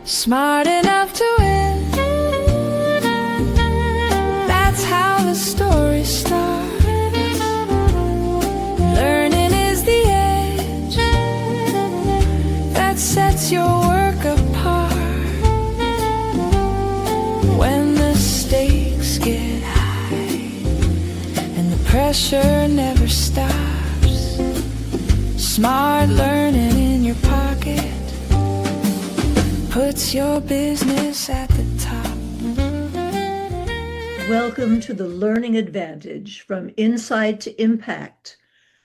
Smart enough to win. That's how the story starts. Learning is the edge that sets your work apart. When the stakes get high and the pressure never stops, smart learning in your pocket puts your business at the top. Welcome to the Learning Advantage, from Insight to Impact,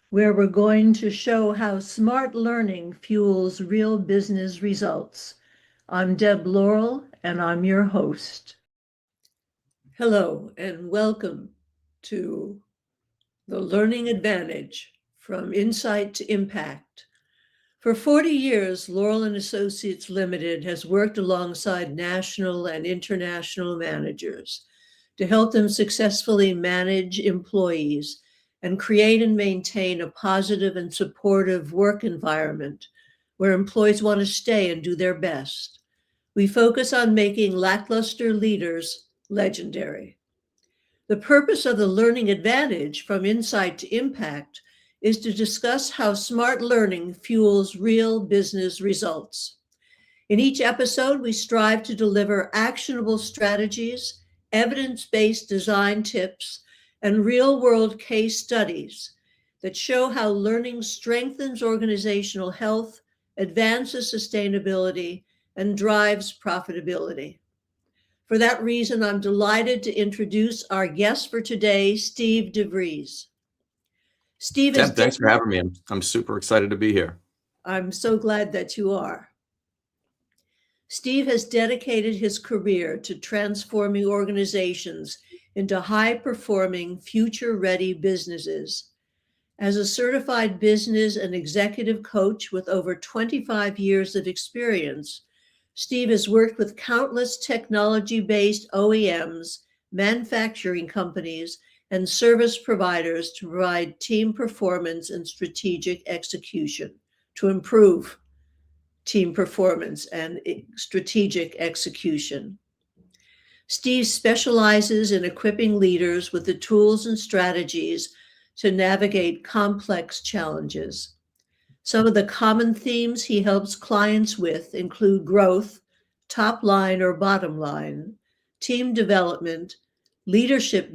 where we're going to show how smart learning fuels real business results. I'm Deb Laurel, and I'm your host. Hello, and welcome to the Learning Advantage, from Insight to Impact. For 40 years, Laurel and Associates Limited has worked alongside national and international managers to help them successfully manage employees and create and maintain a positive and supportive work environment where employees want to stay and do their best. We focus on making lackluster leaders legendary. The purpose of the Learning Advantage, from Insight to Impact, is to discuss how smart learning fuels real business results. In each episode, we strive to deliver actionable strategies, evidence-based design tips, and real-world case studies that show how learning strengthens organizational health, advances sustainability, and drives profitability. For that reason, I'm delighted to introduce our guest for today, Steve DeVries. Steve, Deb, thanks for having me. I'm super excited to be here. I'm so glad that you are. Steve has dedicated his career to transforming organizations into high-performing, future-ready businesses. As a certified business and executive coach with over 25 years of experience, Steve has worked with countless technology-based OEMs, manufacturing companies, and service providers to provide team performance and strategic execution, to improve team performance and strategic execution. Steve specializes in equipping leaders with the tools and strategies to navigate complex challenges. Some of the common themes he helps clients with include growth, top line or bottom line, team development, leadership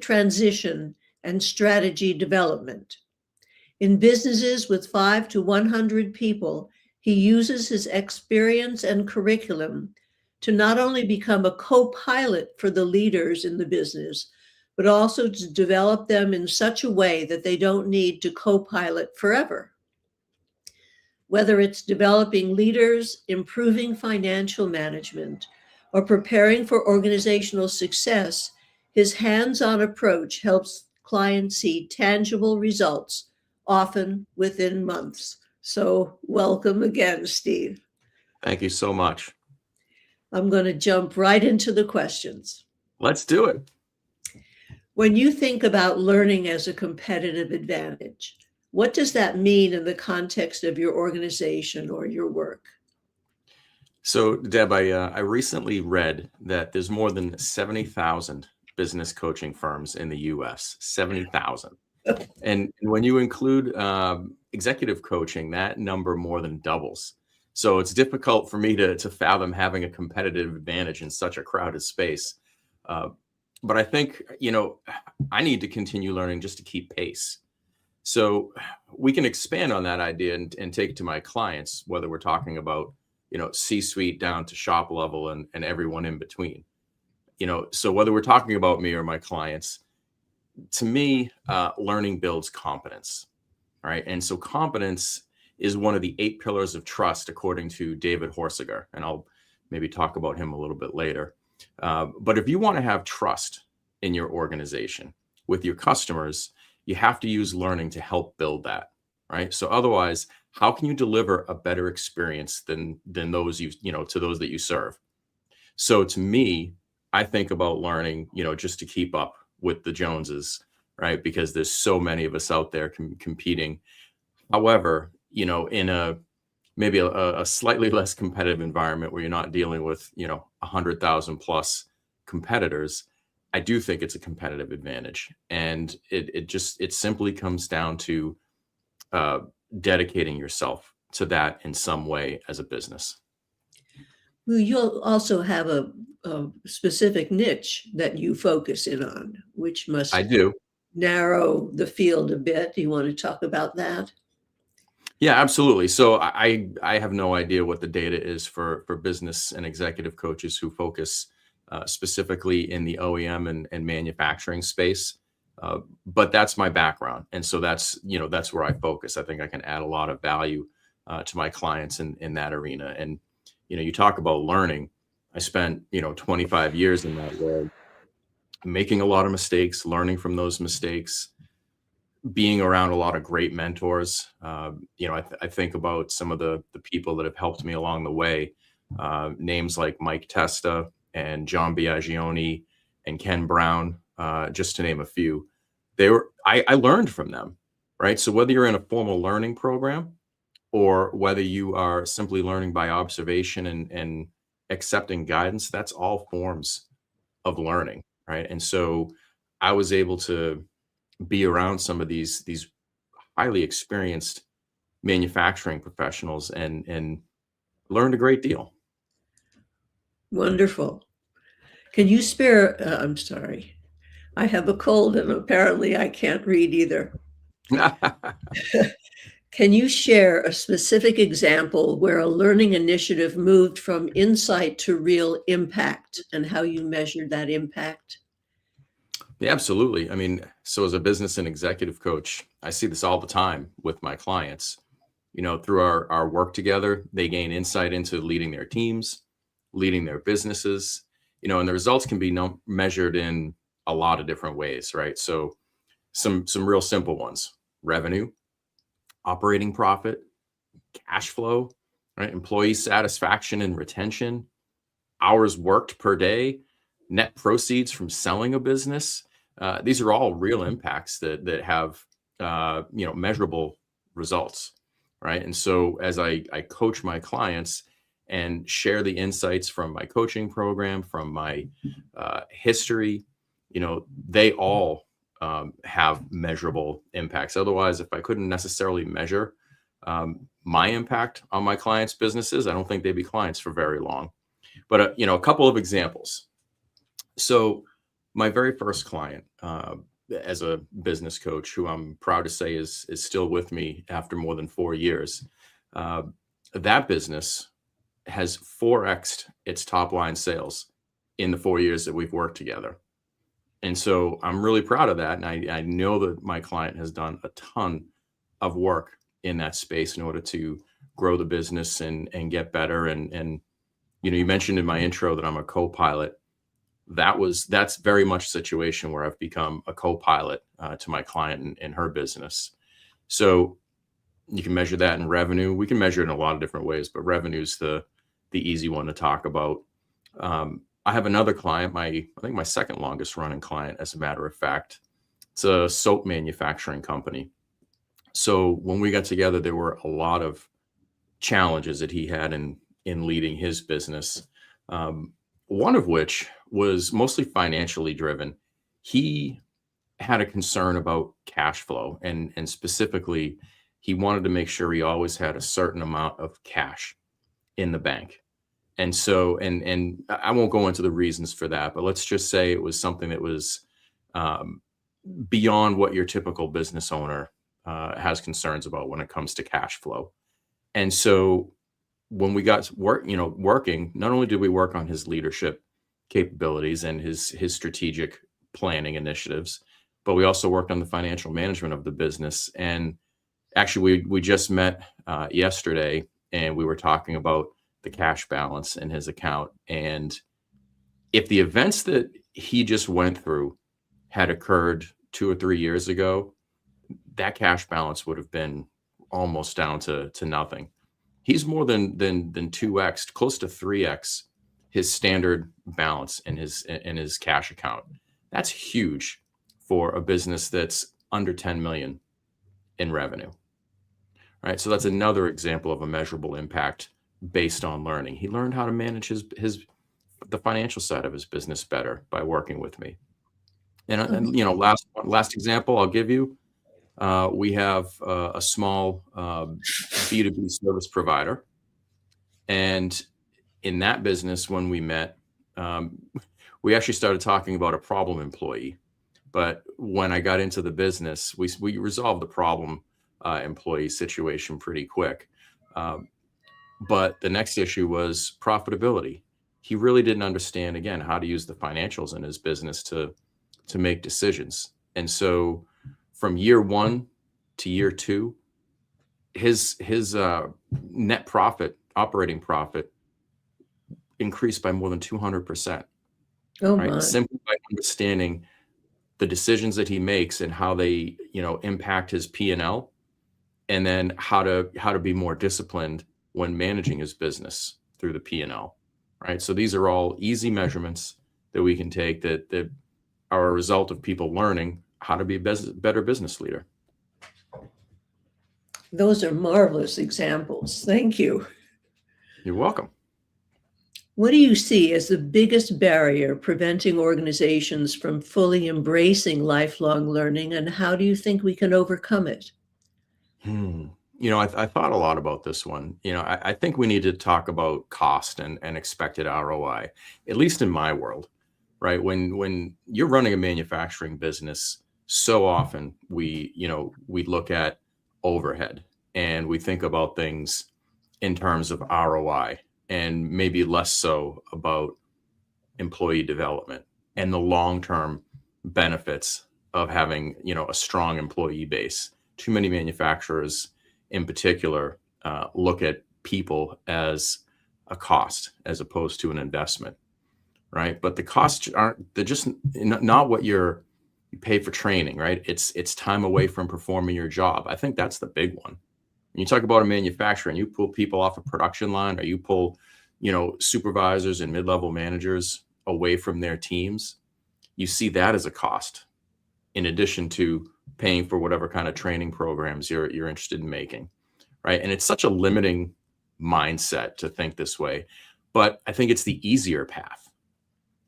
transition, and strategy development. In businesses with 5 to 100 people, he uses his experience and curriculum to not only become a co-pilot for the leaders in the business, but also to develop them in such a way that they don't need to co-pilot forever. Whether it's developing leaders, improving financial management, or preparing for organizational success, his hands-on approach helps clients see tangible results, often within months. So welcome again, Steve. Thank you so much. I'm going to jump right into the questions. Let's do it. When you think about learning as a competitive advantage, what does that mean in the context of your organization or your work? So, Deb, I recently read that there's more than 70,000 business coaching firms in the U.S., 70,000. And when you include executive coaching, that number more than doubles. So it's difficult for me to fathom having a competitive advantage in such a crowded space. But I think, I need to continue learning just to keep pace. So we can expand on that idea and take it to my clients, whether we're talking about, C-suite down to shop level and everyone in between. So whether we're talking about me or my clients, to me, learning builds competence, right? And so competence is one of the 8 pillars of trust, according to David Horsiger, and I'll maybe talk about him a little bit later. But if you want to have trust in your organization with your customers, you have to use learning to help build that, right? So otherwise, how can you deliver a better experience than those to those that you serve? So to me, I think about learning, just to keep up with the Joneses, right? Because there's so many of us out there competing. However, in a maybe a slightly less competitive environment where you're not dealing with, 100,000 plus competitors, I do think it's a competitive advantage. And it simply comes down to uh, dedicating yourself to that in some way as a business. Well, you'll also have a specific niche that you focus in on, which I must do. narrow the field a bit. Do you want to talk about that? Yeah, absolutely. So I have no idea what the data is for business and executive coaches who focus specifically in the OEM and manufacturing space. But that's my background, and so that's where I focus. I think I can add a lot of value to my clients in that arena. And you talk about learning. I spent 25 years in that world, making a lot of mistakes, learning from those mistakes, being around a lot of great mentors. I think about some of the people that have helped me along the way. Names like Mike Testa and John Biagioni and Ken Brown, just to name a few. I learned from them, right? So whether you're in a formal learning program or whether you are simply learning by observation and accepting guidance, that's all forms of learning, right? And so I was able to be around some of these highly experienced manufacturing professionals and learned a great deal. Wonderful. Can you spare, I'm sorry, I have a cold and apparently I can't read either. Can you share a specific example where a learning initiative moved from insight to real impact and how you measured that impact? Yeah, absolutely. I mean, so as a business and executive coach, I see this all the time with my clients. Through our work together, they gain insight into leading their teams, leading their businesses, and the results can be measured in a lot of different ways, right? So some real simple ones: revenue, operating profit, cash flow, right? Employee satisfaction and retention, hours worked per day, net proceeds from selling a business. These are all real impacts that have measurable results, right? And so as I coach my clients and share the insights from my coaching program, from my history, they all have measurable impacts. Otherwise, if I couldn't necessarily measure my impact on my clients' businesses, I don't think they'd be clients for very long. But a couple of examples. So my very first client, as a business coach, who I'm proud to say is still with me after more than 4 years, uh, that business has 4x'd its top line sales in the 4 years that we've worked together. And so I'm really proud of that. And I know that my client has done a ton of work in that space in order to grow the business and get better. And you mentioned in my intro that I'm a co-pilot. That's very much a situation where I've become a co-pilot to my client in her business. So you can measure that in revenue. We can measure it in a lot of different ways, but revenue is the easy one to talk about. I have another client, I think my second longest running client, as a matter of fact. It's a soap manufacturing company. So when we got together, there were a lot of challenges that he had in leading his business. One of which was mostly financially driven. He had a concern about cash flow, and specifically, he wanted to make sure he always had a certain amount of cash in the bank. And so, and I won't go into the reasons for that, but let's just say it was something that was um, beyond what your typical business owner has concerns about when it comes to cash flow. And so when we got to working, not only did we work on his leadership capabilities and his strategic planning initiatives, but we also worked on the financial management of the business. And actually, we just met yesterday, and we were talking about the cash balance in his account. And if the events that he just went through had occurred 2 or 3 years ago, that cash balance would have been almost down to nothing. He's more than 2x, close to 3x his standard balance in his cash account. That's huge for a business that's under 10 million in revenue, right? So that's another example of a measurable impact based on learning. He learned how to manage the financial side of his business better by working with me. And you know, last example I'll give you, we have a small B2B service provider, and in that business, when we met, um, we actually started talking about a problem employee. But when I got into the business, we resolved the problem employee situation pretty quick. Um, but the next issue was profitability. He really didn't understand, again, how to use the financials in his business to make decisions. And so from year one to year two, his net profit, operating profit, increased by more than 200%, Oh right? my. Simply by understanding the decisions that he makes and how they, you know, impact his P&L, and then how to be more disciplined when managing his business through the P&L, right? So these are all easy measurements that we can take that are a result of people learning how to be a better business leader. Those are marvelous examples. Thank you. You're welcome. What do you see as the biggest barrier preventing organizations from fully embracing lifelong learning, and how do you think we can overcome it? You know, I thought a lot about this one. You know, I think we need to talk about cost and expected ROI, at least in my world, right? When you're running a manufacturing business, so often we look at overhead and we think about things in terms of ROI, and maybe less so about employee development and the long-term benefits of having, you know, a strong employee base. Too many manufacturers in particular look at people as a cost as opposed to an investment, right? But the costs they're just not what you pay for training, right? It's time away from performing your job. I think that's the big one. When you talk about a manufacturer and you pull people off a production line, or you pull, you know, supervisors and mid-level managers away from their teams, you see that as a cost, in addition to paying for whatever kind of training programs you're interested in making, right? And it's such a limiting mindset to think this way, but I think it's the easier path,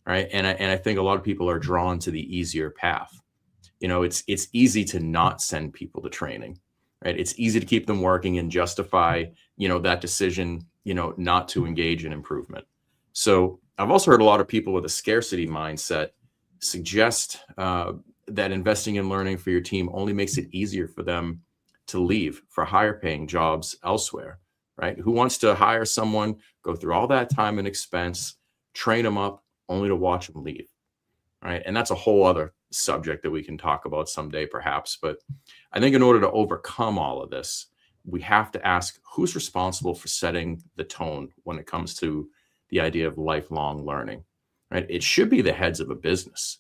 right? And I think a lot of people are drawn to the easier path. You know, it's easy to not send people to training, right? It's easy to keep them working and justify, you know, that decision, you know, not to engage in improvement. So I've also heard a lot of people with a scarcity mindset suggest that investing in learning for your team only makes it easier for them to leave for higher paying jobs elsewhere, right? Who wants to hire someone, go through all that time and expense, train them up, only to watch them leave, right? And that's a whole other subject that we can talk about someday, perhaps. But I think in order to overcome all of this, we have to ask, who's responsible for setting the tone when it comes to the idea of lifelong learning, right? It should be the heads of a business,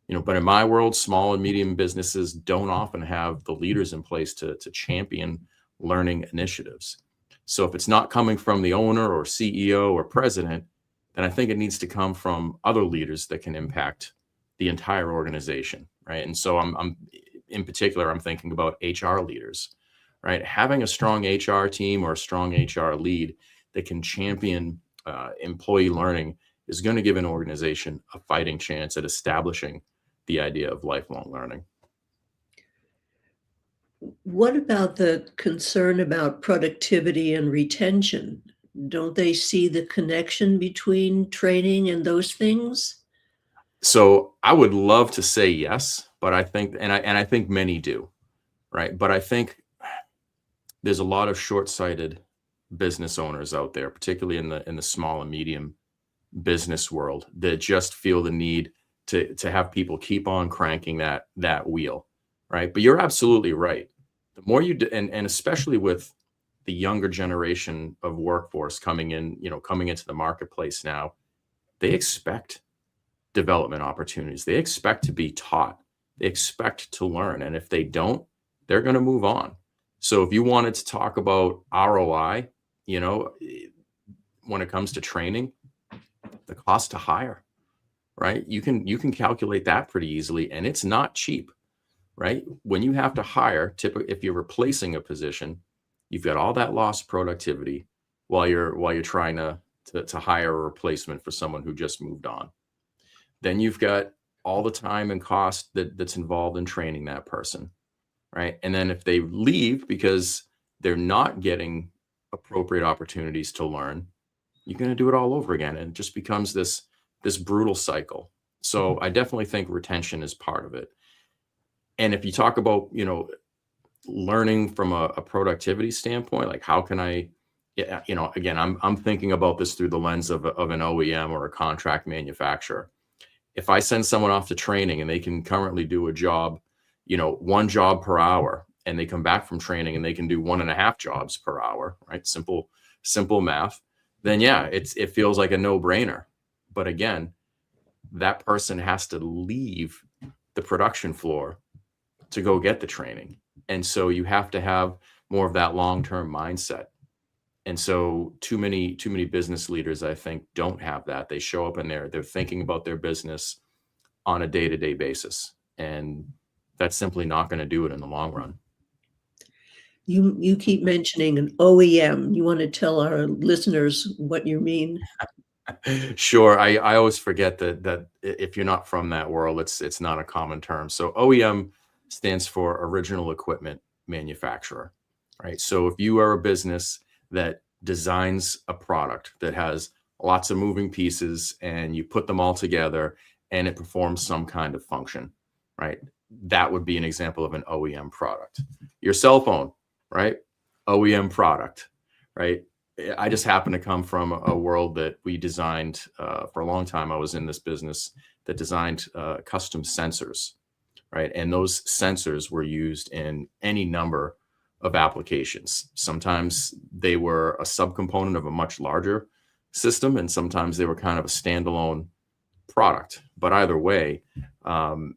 you know, but in my world, small and medium businesses don't often have the leaders in place to champion learning initiatives. So if it's not coming from the owner or CEO or president, then I think it needs to come from other leaders that can impact the entire organization, right? And so I'm in particular, I'm thinking about HR leaders, right? Having a strong HR team or a strong HR lead that can champion employee learning is going to give an organization a fighting chance at establishing the idea of lifelong learning. What about the concern about productivity and retention? Don't they see the connection between training and those things? So I would love to say yes, but I think, and I think many do, right? But I think there's a lot of short-sighted business owners out there, particularly in the small and medium business world, that just feel the need to have people keep on cranking that wheel, right? But you're absolutely right. The more you do, and especially with the younger generation of workforce coming in, you know, coming into the marketplace now, they expect development opportunities. They expect to be taught. They expect to learn. And if they don't, they're going to move on. So if you wanted to talk about ROI, you know, when it comes to training, the cost to hire, right? You can calculate that pretty easily, and it's not cheap, right? When you have to hire, typically if you're replacing a position, You've got all that lost productivity while you're trying to hire a replacement for someone who just moved on. Then you've got all the time and cost that's involved in training that person, right? And then if they leave because they're not getting appropriate opportunities to learn, you're going to do it all over again, and it just becomes this brutal cycle. So I definitely think retention is part of it. And if you talk about, learning from a productivity standpoint, like how can I, yeah, again, I'm thinking about this through the lens of an OEM or a contract manufacturer. If I send someone off to training and they can currently do a job, one job per hour, and they come back from training and they can do 1.5 jobs per hour, right? Simple math. Then yeah, it feels like a no-brainer. But again, that person has to leave the production floor to go get the training. And so you have to have more of that long-term mindset. And so too many business leaders, I think, don't have that. They show up and they're thinking about their business on a day-to-day basis. And that's simply not going to do it in the long run. You keep mentioning an OEM. You want to tell our listeners what you mean? Sure. I always forget that if you're not from that world, it's not a common term. So OEM stands for original equipment manufacturer, right? So if you are a business that designs a product that has lots of moving pieces and you put them all together and it performs some kind of function, right? That would be an example of an OEM product. Your cell phone, right? OEM product, right? I just happen to come from a world that we designed for a long time. I was in this business that designed custom sensors, right? And those sensors were used in any number of applications. Sometimes they were a subcomponent of a much larger system, and sometimes they were kind of a standalone product. But either way,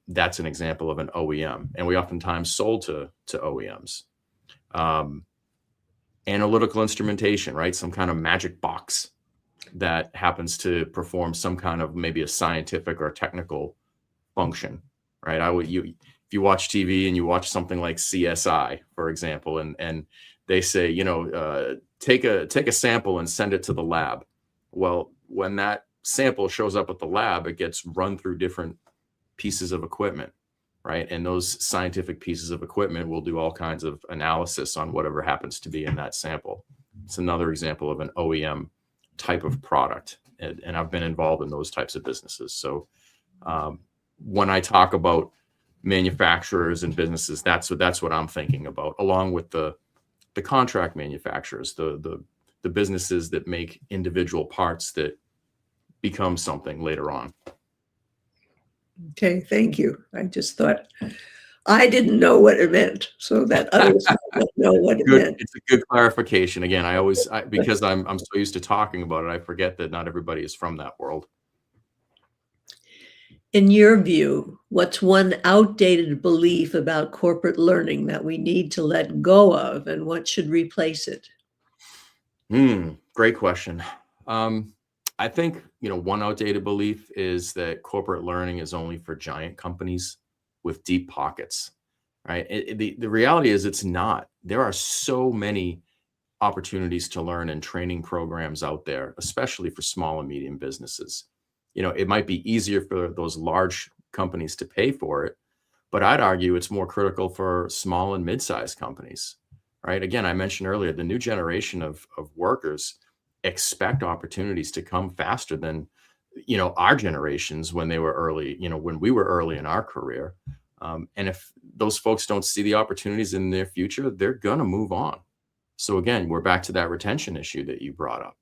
that's an example of an OEM. And we oftentimes sold to OEMs. Analytical instrumentation, right? Some kind of magic box that happens to perform some kind of maybe a scientific or technical function, right? If you watch TV and you watch something like CSI, for example, and they say, take a sample and send it to the lab. Well, when that sample shows up at the lab, it gets run through different pieces of equipment, right? And those scientific pieces of equipment will do all kinds of analysis on whatever happens to be in that sample. It's another example of an OEM type of product. And I've been involved in those types of businesses. So when I talk about manufacturers and businesses, that's what I'm thinking about, along with the contract manufacturers, the businesses that make individual parts that become something later on. Okay, thank you. I just thought I didn't know what it meant, so that others don't know what it meant. It's a good clarification. Again, because I'm so used to talking about it, I forget that not everybody is from that world. In your view, what's one outdated belief about corporate learning that we need to let go of, and what should replace it? Great question. I think, one outdated belief is that corporate learning is only for giant companies with deep pockets, right? The reality is it's not. There are so many opportunities to learn and training programs out there, especially for small and medium businesses. It might be easier for those large companies to pay for it, but I'd argue it's more critical for small and mid-sized companies, right? Again, I mentioned earlier, the new generation of workers expect opportunities to come faster than, our generations when they were early, when we were early in our career. And if those folks don't see the opportunities in their future, they're going to move on. So again, we're back to that retention issue that you brought up.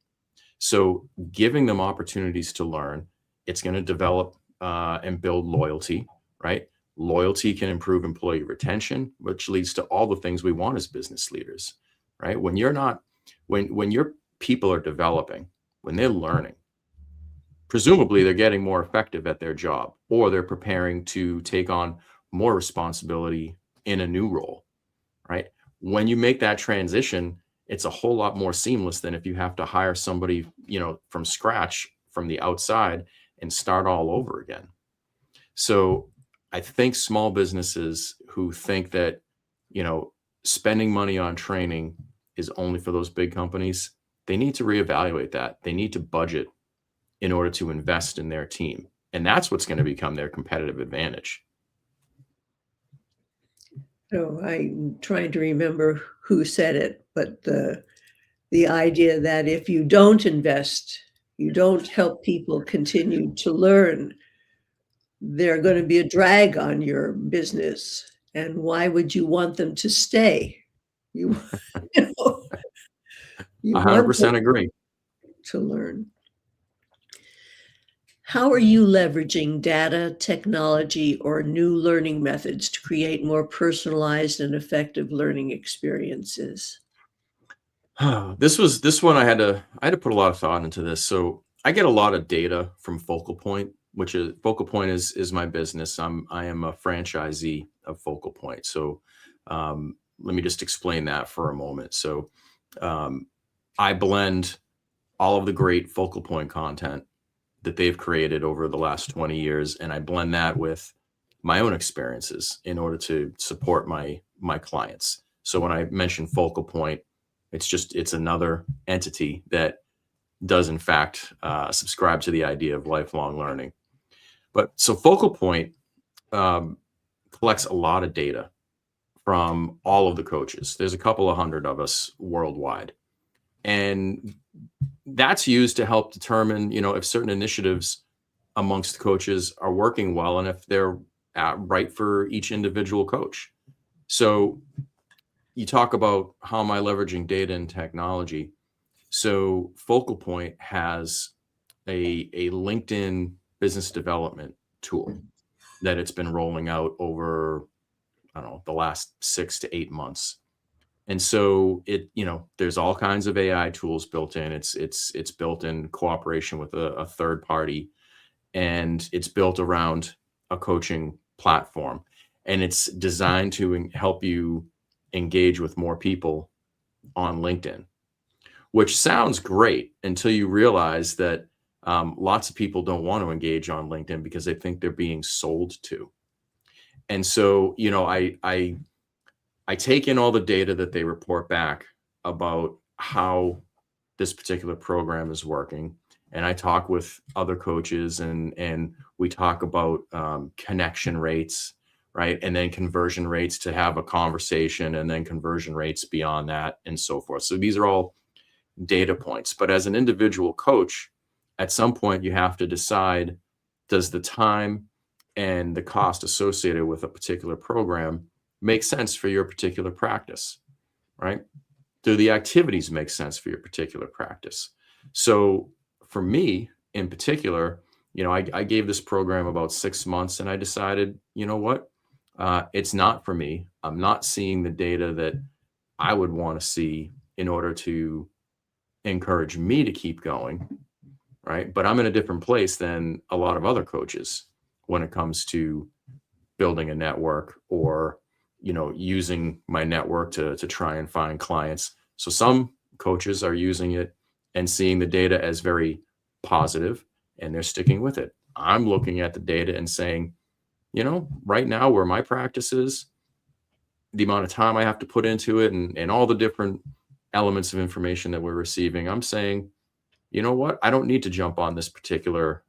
So giving them opportunities to learn, it's going to develop and build loyalty, right? Loyalty can improve employee retention, which leads to all the things we want as business leaders, right? When your people are developing, when they're learning, presumably they're getting more effective at their job, or they're preparing to take on more responsibility in a new role, right? When you make that transition, it's a whole lot more seamless than if you have to hire somebody, from scratch from the outside and start all over again. So I think small businesses who think that, spending money on training is only for those big companies, they need to reevaluate that. They need to budget in order to invest in their team. And that's what's going to become their competitive advantage. So I'm trying to remember who said it, but the idea that if you don't invest, you don't help people continue to learn, they're going to be a drag on your business. And why would you want them to stay? You, you know, you want them 100% agree. to learn. How are you leveraging data, technology, or new learning methods to create more personalized and effective learning experiences? This one I had to put a lot of thought into this. So I get a lot of data from Focal Point, which is Focal Point is my business. I am a franchisee of Focal Point. So let me just explain that for a moment. So I blend all of the great Focal Point content that they've created over the last 20 years, and I blend that with my own experiences in order to support my clients. So when I mention Focal Point, it's another entity that does in fact subscribe to the idea of lifelong learning. But so Focal Point collects a lot of data from all of the coaches. There's a couple of hundred of us worldwide. And that's used to help determine, if certain initiatives amongst coaches are working well and if they're right for each individual coach. So you talk about how am I leveraging data and technology. So Focal Point has a LinkedIn business development tool that it's been rolling out over, I don't know, the last 6 to 8 months. And so there's all kinds of AI tools built in. It's built in cooperation with a third party, and it's built around a coaching platform, and it's designed to help you engage with more people on LinkedIn, which sounds great until you realize that lots of people don't want to engage on LinkedIn because they think they're being sold to. And so, I take in all the data that they report back about how this particular program is working. And I talk with other coaches and we talk about connection rates, right? And then conversion rates to have a conversation, and then conversion rates beyond that, and so forth. So these are all data points. But as an individual coach, at some point you have to decide, does the time and the cost associated with a particular program make sense for your particular practice, right? Do the activities make sense for your particular practice? So for me in particular, I gave this program about 6 months, and I decided, what? It's not for me. I'm not seeing the data that I would want to see in order to encourage me to keep going, right? But I'm in a different place than a lot of other coaches when it comes to building a network or using my network to try and find clients. So some coaches are using it and seeing the data as very positive, and they're sticking with it. I'm looking at the data and saying, right now where my practice is, the amount of time I have to put into it and all the different elements of information that we're receiving, I'm saying, you know what? I don't need to jump on this particular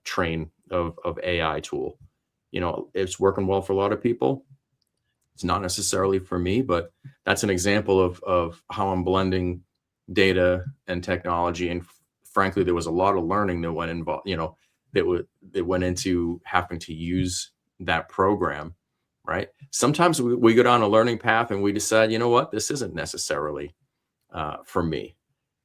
train of AI tool. It's working well for a lot of people. It's not necessarily for me, but that's an example of how I'm blending data and technology. And frankly, there was a lot of learning that went involved, that went into having to use that program, right? Sometimes we go down a learning path and we decide, this isn't necessarily for me,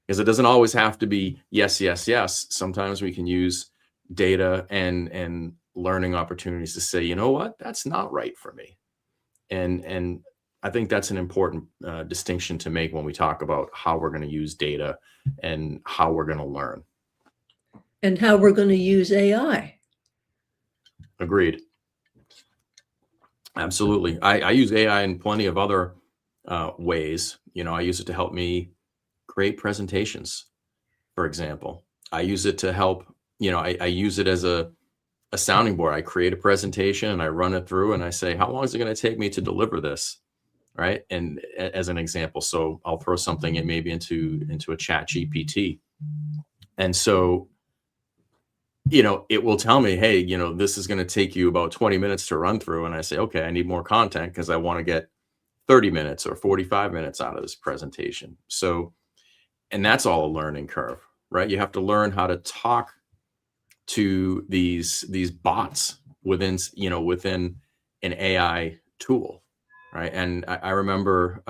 because it doesn't always have to be yes, yes, yes. Sometimes we can use data and learning opportunities to say, that's not right for me. And I think that's an important distinction to make when we talk about how we're going to use data and how we're going to learn. And how we're going to use AI. Agreed. Absolutely. I use AI in plenty of other ways. I use it to help me create presentations, for example. I use it to help, I use it as a sounding board. I create a presentation and I run it through and I say, how long is it going to take me to deliver this? right? And as an example, so I'll throw something in maybe into a chat GPT. And so, it will tell me, hey, this is going to take you about 20 minutes to run through. And I say, okay, I need more content because I want to get 30 minutes or 45 minutes out of this presentation. So, and that's all a learning curve, right? You have to learn how to talk to these bots within an AI tool, right? And I remember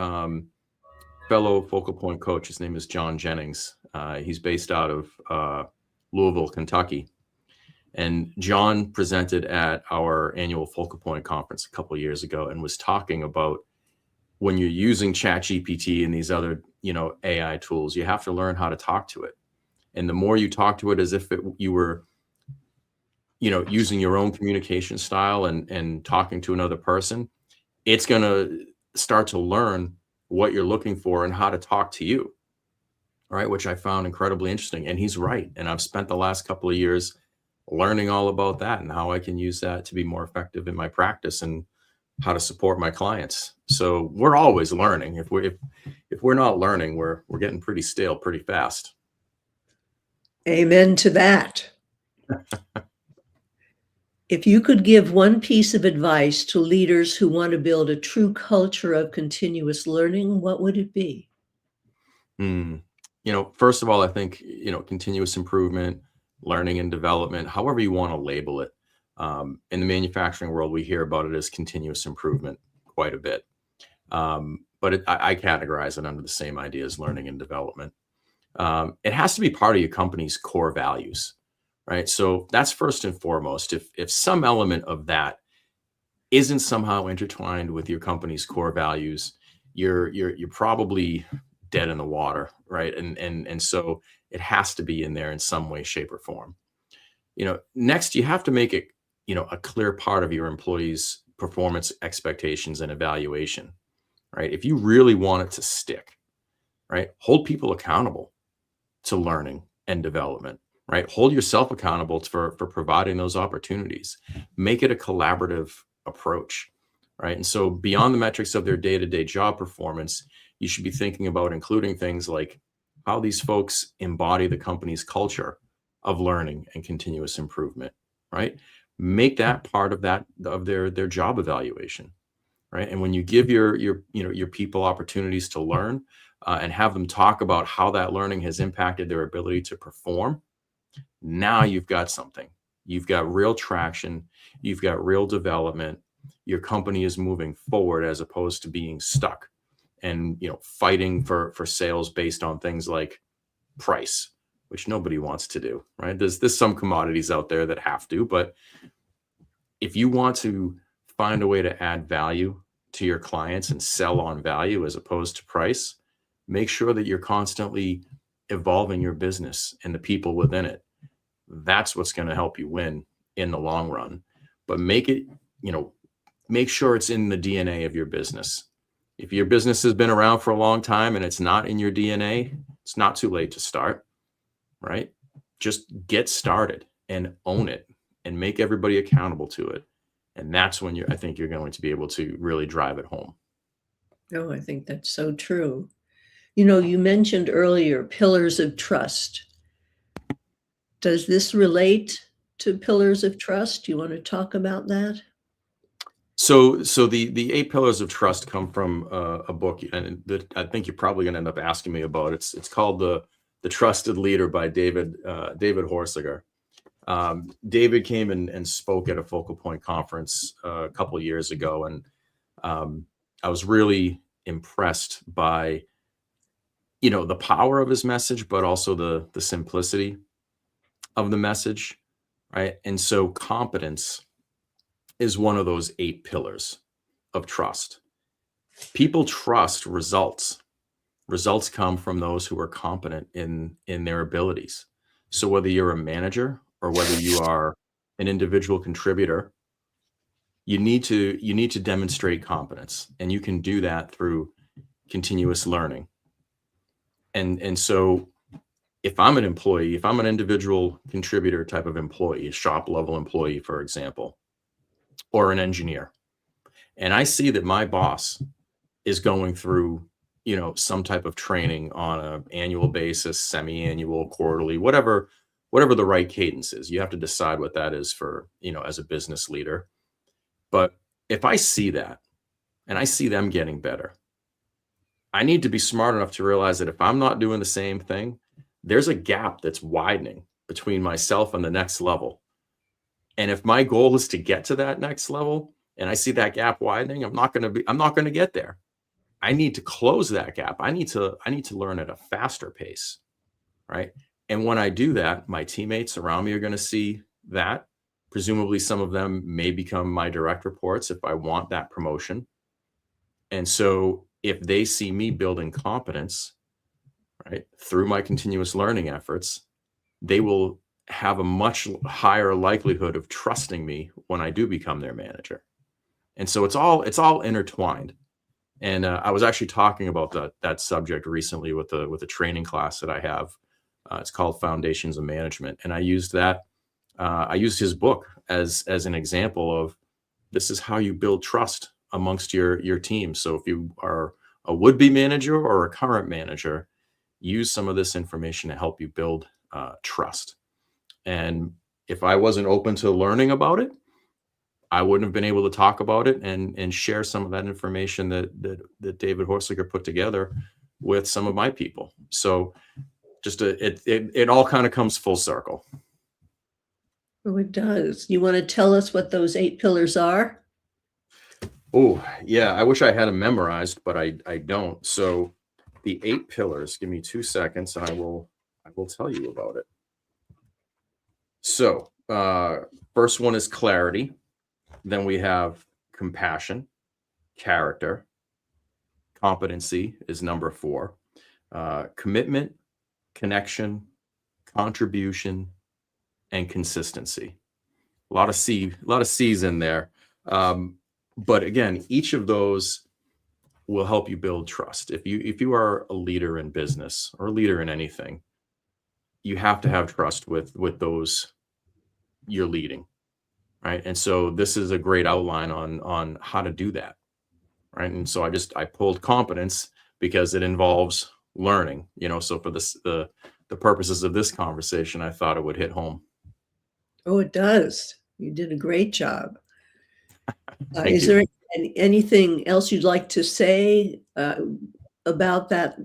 fellow focal point coach, his name is John Jennings. He's based out of Louisville, Kentucky. And John presented at our annual focal point conference a couple of years ago and was talking about when you're using ChatGPT and these other, AI tools, you have to learn how to talk to it. And the more you talk to it as if you were, using your own communication style and talking to another person, it's going to start to learn what you're looking for and how to talk to you. Right. Which I found incredibly interesting. And he's right. And I've spent the last couple of years learning all about that and how I can use that to be more effective in my practice and how to support my clients. So we're always learning. If we're not learning, we're getting pretty stale pretty fast. Amen to that. If you could give one piece of advice to leaders who want to build a true culture of continuous learning, what would it be? First of all, I think, continuous improvement, learning and development, however you want to label it. In the manufacturing world, we hear about it as continuous improvement quite a bit. But I categorize it under the same idea as learning and development. It has to be part of your company's core values, right? So that's first and foremost. If some element of that isn't somehow intertwined with your company's core values, you're probably dead in the water, right? And so it has to be in there in some way, shape, or form. Next, you have to make it, a clear part of your employees' performance expectations and evaluation, right? If you really want it to stick, right, hold people accountable to learning and development, right? Hold yourself accountable for providing those opportunities. Make it a collaborative approach, right? And so beyond the metrics of their day-to-day job performance, you should be thinking about including things like how these folks embody the company's culture of learning and continuous improvement, right? Make that part of their job evaluation, right? And when you give your people opportunities to learn and have them talk about how that learning has impacted their ability to perform, now you've got something. You've got real traction. You've got real development. Your company is moving forward as opposed to being stuck and fighting for sales based on things like price, which nobody wants to do, right? There's some commodities out there that have to, but if you want to find a way to add value to your clients and sell on value as opposed to price, make sure that you're constantly evolving your business and the people within it. That's what's going to help you win in the long run. But make sure it's in the DNA of your business. If your business has been around for a long time and it's not in your DNA, it's not too late to start, right? Just get started and own it and make everybody accountable to it. And that's when I think you're going to be able to really drive it home. Oh, I think that's so true. You mentioned earlier pillars of trust. Does this relate to pillars of trust? Do you want to talk about that? So the 8 pillars of trust come from a book, and that I think you're probably going to end up asking me about. It's called the Trusted Leader by David Horsiger. David came and spoke at a focal point conference a couple of years ago, and I was really impressed by the power of his message, but also the simplicity of the message, right? And so competence is one of those 8 pillars of trust. People trust results. Results come from those who are competent in their abilities. So whether you're a manager or whether you are an individual contributor, you need to demonstrate competence, and you can do that through continuous learning. And so if I'm an employee, if I'm an individual contributor type of employee, a shop level employee, for example, or an engineer, and I see that my boss is going through, some type of training on an annual basis, semi-annual, quarterly, whatever the right cadence is. You have to decide what that is for, as a business leader. But if I see that and I see them getting better, I need to be smart enough to realize that if I'm not doing the same thing, there's a gap that's widening between myself and the next level. And if my goal is to get to that next level and I see that gap widening, I'm not going to get there. I need to close that gap. I need to learn at a faster pace, right? And when I do that, my teammates around me are going to see that. Presumably some of them may become my direct reports if I want that promotion. And so if they see me building competence, right, through my continuous learning efforts, they will have a much higher likelihood of trusting me when I do become their manager. And so it's all intertwined. And I was actually talking about that subject recently with a training class that I have. It's called Foundations of Management, and I used that. I used his book as an example of this is how you build trust amongst your team. So if you are a would-be manager or a current manager, use some of this information to help you build trust. And if I wasn't open to learning about it, I wouldn't have been able to talk about it and share some of that information that David Horsliger put together with some of my people. So just it all kind of comes full circle. Oh, it does. You want to tell us what those 8 pillars are? Oh, yeah. I wish I had them memorized, but I don't. So the 8 pillars, give me 2 seconds and I will tell you about it. So first one is clarity. Then we have compassion, character, competency is number 4, commitment, connection, contribution, and consistency. A lot of C's in there. But again, each of those will help you build trust. If you are a leader in business or a leader in anything, you have to have trust with those you're leading. Right. And so this is a great outline on how to do that. Right. And so I pulled competence because it involves learning, so for the purposes of this conversation, I thought it would hit home. Oh, it does. You did a great job. Thank Is you. there anything else you'd like to say about that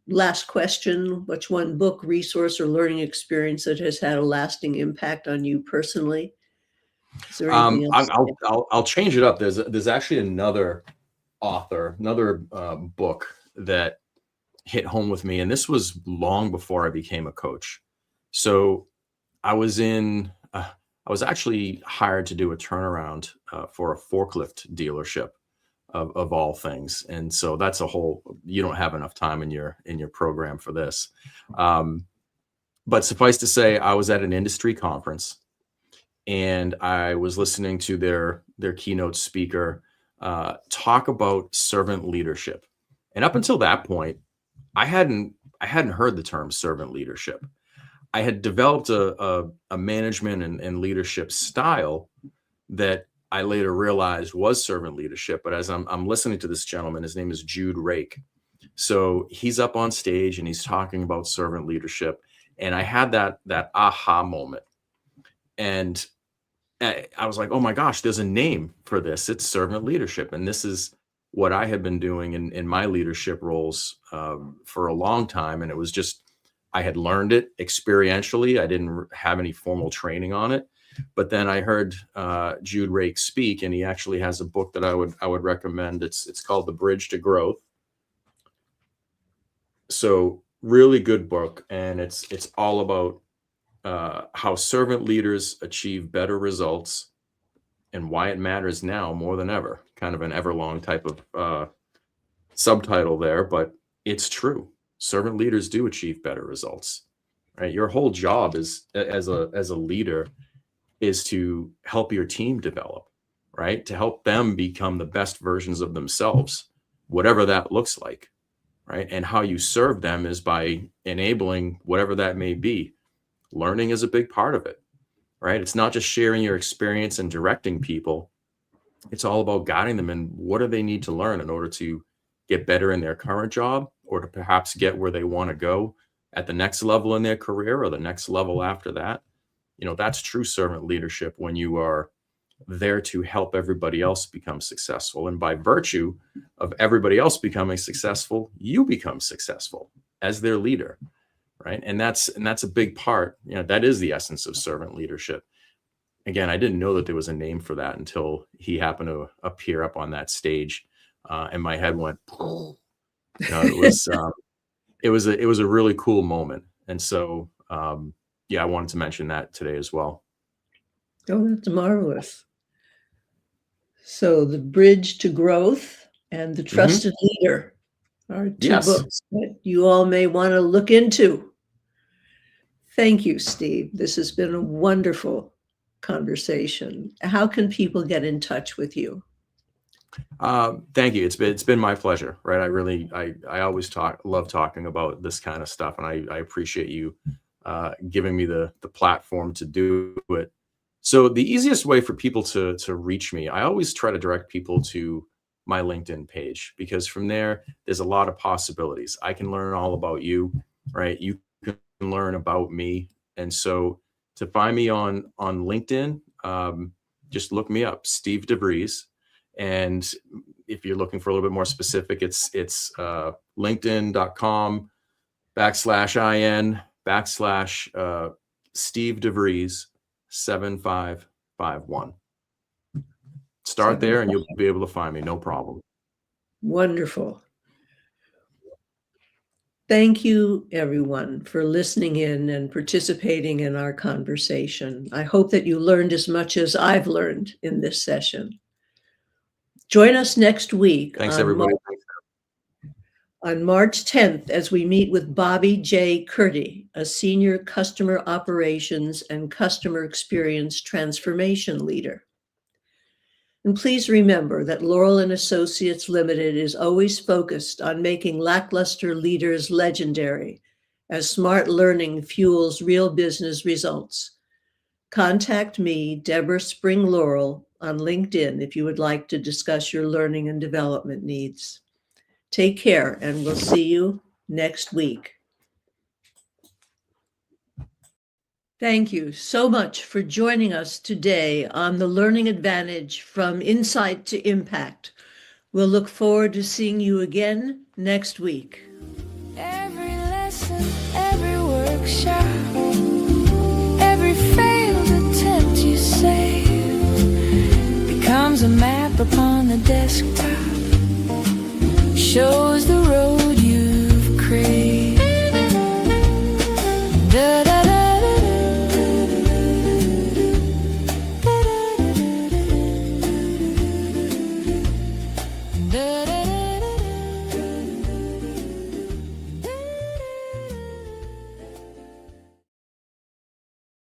last question? Which one book, resource, or learning experience that has had a lasting impact on you personally? Is there anything else? I'll change it up. There's actually another author, another book that hit home with me, and this was long before I became a coach. So I was actually hired to do a turnaround for a forklift dealership of all things, and so that's you don't have enough time in your program for this. But suffice to say, I was at an industry conference. And I was listening to their keynote speaker talk about servant leadership. And up until that point, I hadn't heard the term servant leadership. I had developed a management and leadership style that I later realized was servant leadership. But as I'm listening to this gentleman, his name is Jude Rake. So he's up on stage and he's talking about servant leadership. And I had that aha moment. And I was like, oh my gosh, there's a name for this. It's servant leadership. And this is what I had been doing in my leadership roles for a long time. And it was just, I had learned it experientially. I didn't have any formal training on it. But then I heard Jude Rake speak, and he actually has a book that I would recommend. It's called The Bridge to Growth. So really good book. And it's all about how servant leaders achieve better results and why it matters now more than ever. Kind of an everlong type of subtitle there, but it's true. Servant leaders do achieve better results, right? Your whole job is as a leader is to help your team develop, right? To help them become the best versions of themselves, whatever that looks like, right? And how you serve them is by enabling whatever that may be. Learning is a big part of it, right? It's not just sharing your experience and directing people. It's all about guiding them in what do they need to learn in order to get better in their current job, or to perhaps get where they want to go at the next level in their career or the next level after that. That's true servant leadership, when you are there to help everybody else become successful. And by virtue of everybody else becoming successful, you become successful as their leader, right? And that's a big part. That is the essence of servant leadership. Again, I didn't know that there was a name for that until he happened to appear up on that stage, and my head went. It was a really cool moment, and so I wanted to mention that today as well. Oh, that's marvelous. So The Bridge to Growth and The Trusted Leader are two Yes. books that you all may want to look into. Thank you, Steve. This has been a wonderful conversation. How can people get in touch with you? Thank you. It's been my pleasure, right? I always love talking about this kind of stuff, and I appreciate you giving me the platform to do it. So the easiest way for people to reach me, I always try to direct people to my LinkedIn page, because from there's a lot of possibilities. I can learn all about you, right? You can learn about me. And so to find me on LinkedIn, just look me up, Steve DeVries. And if you're looking for a little bit more specific, it's linkedin.com/IN/Steve DeVries 7551. Start there and you'll be able to find me, no problem. Wonderful. Thank you, everyone, for listening in and participating in our conversation. I hope that you learned as much as I've learned in this session. Join us next week. Thanks, everybody. On March 10th, as we meet with Bobby J. Curdy, a senior customer operations and customer experience transformation leader. And please remember that Laurel and Associates Limited is always focused on making lackluster leaders legendary, as smart learning fuels real business results. Contact me, Deborah Spring Laurel, on LinkedIn if you would like to discuss your learning and development needs. Take care, and we'll see you next week. Thank you so much for joining us today on the Learning Advantage from Insight to Impact. We'll look forward to seeing you again next week. Every lesson, every workshop, every failed attempt you save becomes a map upon the desktop. Show